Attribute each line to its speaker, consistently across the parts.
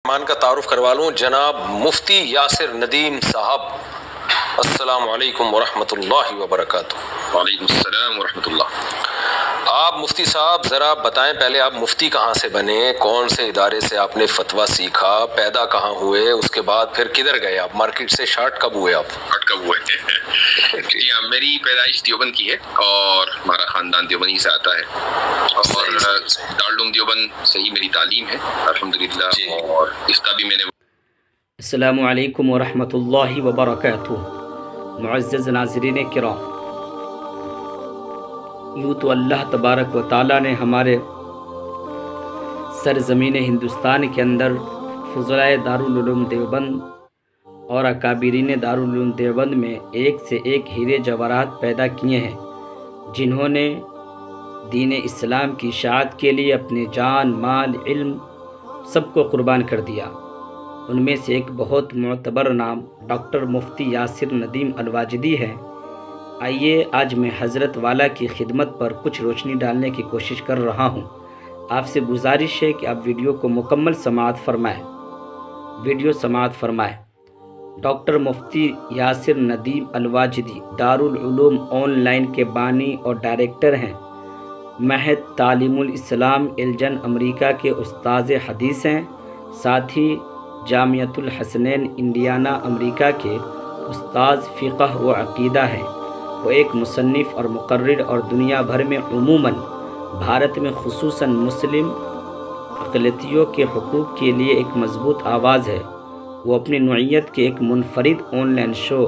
Speaker 1: मान का तारुफ करवा लूँ, जनाब मुफ्ती यासिर नदीम साहब। अस्सलाम वालेकुम वरहमतुल्लाहि वबरकातुहू।
Speaker 2: वालेकुम अस्सलाम वरहमतुल्लाह।
Speaker 1: आप मुफ्ती साहब ज़रा बताएं, पहले आप मुफ्ती कहाँ से बने, कौन से इदारे से आपने फतवा सीखा, पैदा कहाँ हुए, उसके बाद फिर किधर गए आप, मार्केट से शार्ट कब हुए आप?
Speaker 2: जी हाँ, मेरी पैदाइश देवबंद की है और हमारा ख़ानदान देवबंदी से आता है और दारुल देवबंद से ही मेरी तालीम है अल्हम्दुलिल्लाह। और इसका भी मैंने
Speaker 3: अस्सलामु अलैकुम वरहमतुल्लाहि वबरकातुहू। मुअज़्ज़ज़ नाज़रीन किराम, यूँ तो अल्लाह तबारक व तआला ने हमारे सरज़मीन हिंदुस्तान के अंदर फ़ुज़लाए दारुल उलूम देवबंद और अकाबिरीन दारुल उलूम देवबंद में एक से एक हीरे जवाहरात पैदा किए हैं, जिन्होंने दीन इस्लाम की इशाअत के लिए अपने जान, माल, इल्म सबको कुर्बान कर दिया। उनमें से एक बहुत मोतबर नाम डॉक्टर मुफ्ती यासिर नदीम अलवाजिदी है। आइए आज मैं हज़रत वाला की खिदमत पर कुछ रोशनी डालने की कोशिश कर रहा हूँ। आपसे गुजारिश है कि आप वीडियो को मुकम्मल समाअत फरमाएं। डॉक्टर मुफ्ती यासिर नदीम अलवाजिदी दारुल उलूम ऑनलाइन के बानी और डायरेक्टर हैं। महद तालीमुल इस्लाम इल्जन अमेरिका के उस्ताद हदीस हैं। साथ ही जामियतुल हसनैन इंडियाना अमेरिका के उस्ताद फ़िक़ह व अक़ीदा हैं। वो एक मुसन्निफ़ और मुक़र्रिर और दुनिया भर में उमूमन भारत में ख़ुसूसन मुस्लिम अक़लियतों के हुकूक़ के लिए एक मज़बूत आवाज़ है। वो अपनी नौइयत के एक मुनफरिद ऑनलाइन शो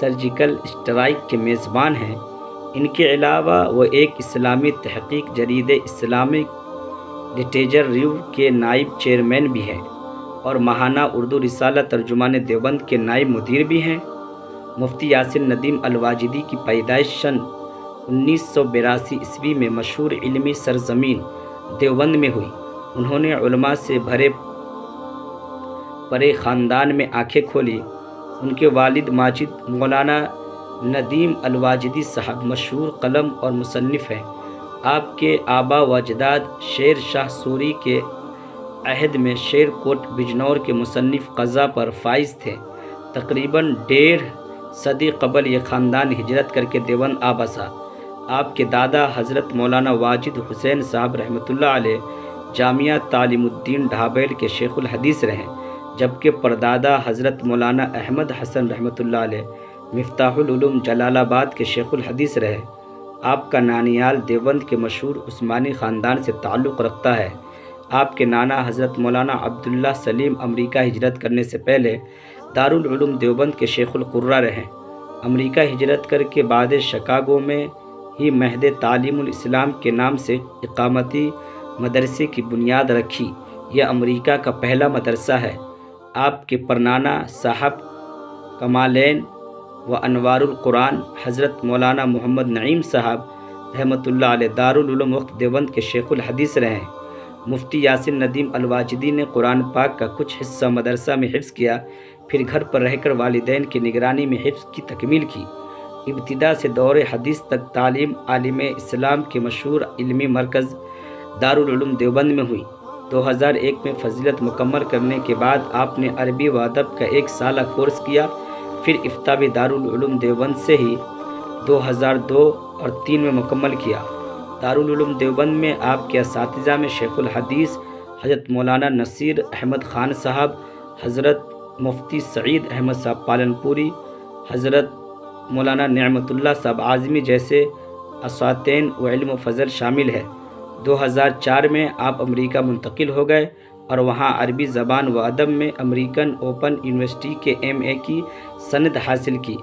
Speaker 3: सर्जिकल स्ट्राइक के मेज़बान हैं। इनके अलावा वो एक इस्लामी तहक़ीक़ जरीदे इस्लामिक लिटरेचर रिव्यू के नाइब चेयरमैन भी हैं और माहाना उर्दू रिसाला तर्जुमान देवबंद के नाइब मुदीर भी हैं। मुफ्ती यासिर नदीम अलवाजिदी की पैदाइश सन 1982 ईस्वी में मशहूर इल्मी सरज़मीन देवबंद में हुई। उन्होंने उलमा से भरे परे ख़ानदान में आंखें खोली। उनके वालिद माजिद मौलाना नदीम अलवाजिदी साहब मशहूर कलम और मुसन्निफ़ हैं। आपके आबा व अजदाद शेर शाह सूरी के अहद में शेर कोट बिजनौर के मुसन्निफ़ क़ज़ा पर फ़ाइज़ थे। तकरीबन 1.5 सदी क़बल ये ख़ानदान हिजरत करके देवबंद आ बसा। आपके दादा हज़रत मौलाना वाजिद हुसैन साहब रहमतुल्लाह अलैह जामिया तालीमुद्दीन ढाबेल के शेखुल हदीस रहे, जबकि परदादा हज़रत मौलाना अहमद हसन रहमतुल्लाह अलैह मिफ्ताहुल उलूम जलालाबाद के शेखुल हदीस रहे। आपका नानियाल देवबंद के मशहूर उस्मानी ख़ानदान से ताल्लुक़ रखता है। आपके नाना हज़रत मौलाना अब्दुल्ला सलीम अमेरिका हिजरत करने से पहले दारुल उलूम देवबंद के शेखुल कुर्रा रहे। अमेरिका हिजरत करके बाद शिकागो में ही महद तालीमुल इस्लाम के नाम से इक़ामती मदरसे की बुनियाद रखी। यह अमेरिका का पहला मदरसा है। आपके परनाना साहब कमालैन व अनवारुल कुरान हज़रत मौलाना मोहम्मद नईम साहब रहमतुल्लाह अलैह दारुल उलूम वक्त देवबंद के शेखुल हदीस रहे। मुफ्ती यासिर नदीम अलवाजिदी ने कुरान पाक का कुछ हिस्सा मदरसा में हिफ्ज़ किया, फिर घर पर रहकर वालिदैन की निगरानी में हिफ्ज़ की तकमील की। इब्तिदा से दौरे हदीस तक तालीम आलिम इस्लाम के मशहूर इल्मी मरकज़ दारुल उलूम देवबंद में हुई। 2001 में फजीलत मुकम्मल करने के बाद आपने अरबी व अदब का 1 साला कोर्स किया। फिर इफ्ता भी दारुल उलूम देवबंद से ही 2002 और 3 में मुकम्मल किया। दारुल उलूम देवबंद में आपके असातिज़ा में शेखुल हदीस हज़रत मौलाना नसीर अहमद ख़ान साहब, हज़रत मुफ्ती सईद अहमद साहब पालनपुरी, हज़रत मौलाना नेमतुल्लाह साहब आज़मी जैसे असातिज़ व इल्म व फ़ज़ल शामिल है। 2004 में आप अमेरिका मुंतकिल हो गए और वहाँ अरबी ज़बान व अदब में अमेरिकन ओपन यूनिवर्सिटी के MA की सनद हासिल की।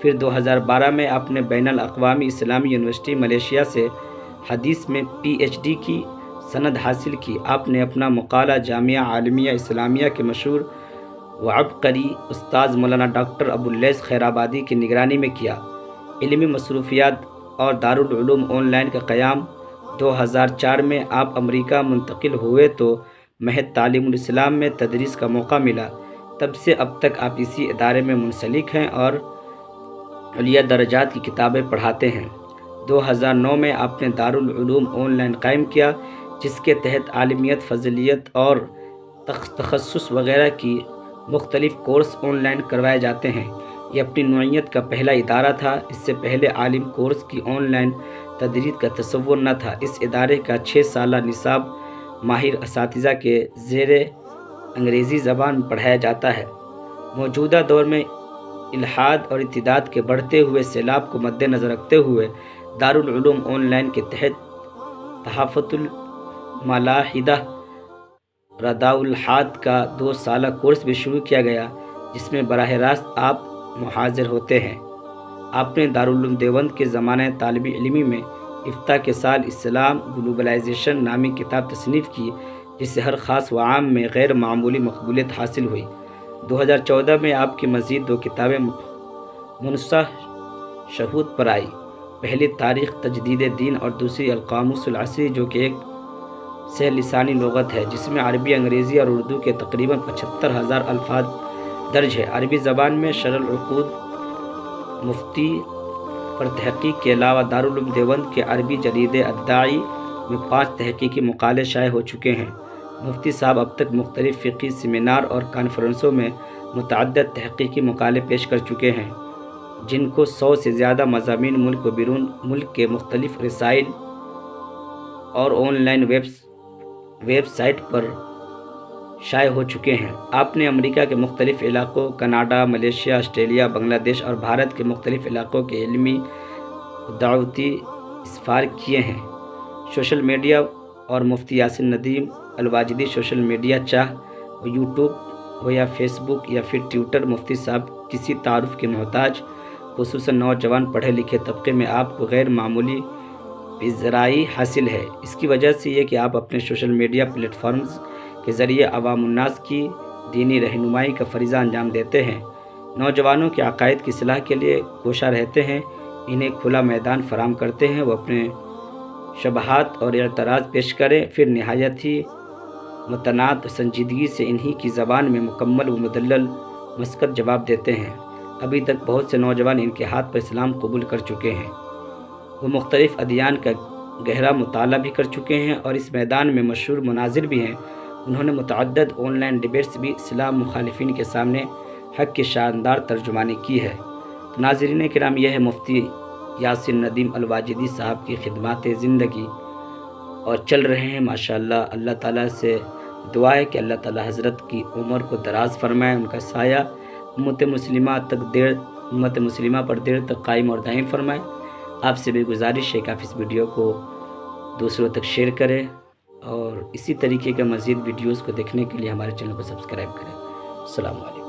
Speaker 3: फिर 2012 में आपने बैनुल अक़वामी इस्लामी यूनिवर्सिटी मलेशिया से हदीस में PhD की सनद हासिल की। आपने अपना मुक़ाला जामिया आलमिया इस्लामिया के मशहूर व अबक़री उस्ताद मौलाना डॉक्टर अबुल्लैस खैराबादी की निगरानी में किया। इल्मी मसरूफ़ियात और दारुल उलूम ऑनलाइन का क़याम 2004 में आप अमेरिका मुंतकिल हुए तो महद तालीमुल इस्लाम में तदरीस का मौका मिला। तब से अब तक आप इसी इदारे में मुंसलिक हैं और अलिया दर्जात की किताबें पढ़ाते हैं। 2009 में आपने दारुल उलूम ऑनलाइन कायम किया, जिसके तहत आलिमियत, फजलियत और تخصص وغیرہ کی مختلف کورس آن لائن کروائے جاتے ہیں۔ یہ اپنی نوعیت کا پہلا ادارہ تھا۔ اس سے پہلے عالم کورس کی آن لائن تدریس کا تصور نہ تھا۔ اس ادارے کا 6 سالہ نصاب ماہر اساتذہ کے زیر انگریزی زبان میں پڑھایا جاتا ہے۔ موجودہ دور میں الحاد اور ارتداد کے بڑھتے ہوئے سیلاب کو مد نظر رکھتے ہوئے دارالعلوم آن لائن کے تحت تحفۃ الملاحدہ رداء الحاد کا 2 سالہ کورس بھی شروع کیا گیا، جس میں براہ راست آپ محاضر ہوتے ہیں۔ آپ نے دارالعلوم دیوبند کے زمانہ طالب علمی میں افتاء کے سال اسلام گلوبلائزیشن نامی کتاب تصنیف کی، جس سے ہر خاص و عام میں غیر معمولی مقبولیت حاصل ہوئی۔ 2014 میں آپ کی مزید 2 کتابیں منصح شہود پر آئی۔ پہلی تاریخ تجدید دین اور دوسری القاموس العصری، جو کہ ایک سہ لسانی لغت ہے جس میں عربی، انگریزی اور اردو کے تقریباً 75,000 الفاظ درج ہے۔ عربی زبان میں شرح العقود مفتی پر تحقیق کے علاوہ دارالعلوم دیوبند کے عربی جرید الداعی میں 5 تحقیقی مقالے شائع ہو چکے ہیں۔ مفتی صاحب اب تک مختلف فقہی سیمینار اور کانفرنسوں میں متعدد تحقیقی مقالے پیش کر چکے ہیں، جن کو 100 سے زیادہ مضامین ملک و بیرون ملک کے مختلف رسائل اور آن لائن ویب سائٹ پر شائع ہو چکے ہیں۔ آپ نے امریکہ کے مختلف علاقوں، کینیڈا، ملیشیا، آسٹریلیا، بنگلہ دیش اور بھارت کے مختلف علاقوں کے علمی و دعوتی اسفار کیے ہیں۔ سوشل میڈیا اور مفتی یاسین ندیم الواجدی سوشل میڈیا، چاہے وہ یوٹیوب ہو یا فیس بک یا پھر ٹویٹر، مفتی صاحب کسی تعارف کے محتاج، خصوصاً نوجوان پڑھے لکھے طبقے میں آپ کو غیر معمولی پذیرائی حاصل ہے۔ اس کی وجہ سے یہ کہ آپ اپنے سوشل میڈیا پلیٹ فارمز کے ذریعے عوام الناس کی دینی رہنمائی کا فریضہ انجام دیتے ہیں، نوجوانوں کے عقائد کی اصلاح کے لیے کوشاں رہتے ہیں، انہیں کھلا میدان فراہم کرتے ہیں، وہ اپنے شبہات اور اعتراض پیش کریں، پھر نہایت ہی متناعت و سنجیدگی سے انہی کی زبان میں مکمل و مدلل مثبت جواب دیتے ہیں۔ ابھی تک بہت سے نوجوان ان کے ہاتھ پر اسلام قبول کر چکے ہیں۔ وہ مختلف ادیان کا گہرا مطالعہ بھی کر چکے ہیں اور اس میدان میں مشہور مناظر بھی ہیں۔ انہوں نے متعدد آن لائن ڈیبیٹس بھی اسلام مخالفین کے سامنے حق کی شاندار ترجمانی کی ہے۔ تو ناظرین کرام، یہ ہے مفتی یاسین ندیم الواجدی صاحب کی خدمات زندگی، اور چل رہے ہیں ماشاءاللہ۔ اللہ تعالیٰ سے دعا ہے کہ اللہ تعالیٰ حضرت کی عمر کو دراز فرمائے، ان کا سایہ امت مسلمہ پر دیر تک قائم اور دائم فرمائے۔ آپ سے بھی گزارش ہے کہ آپ اس ویڈیو کو دوسروں تک شیئر کریں، اور اسی طریقے کا مزید ویڈیوز کو دیکھنے کے لیے ہمارے چینل کو سبسکرائب کریں۔ السلام علیکم۔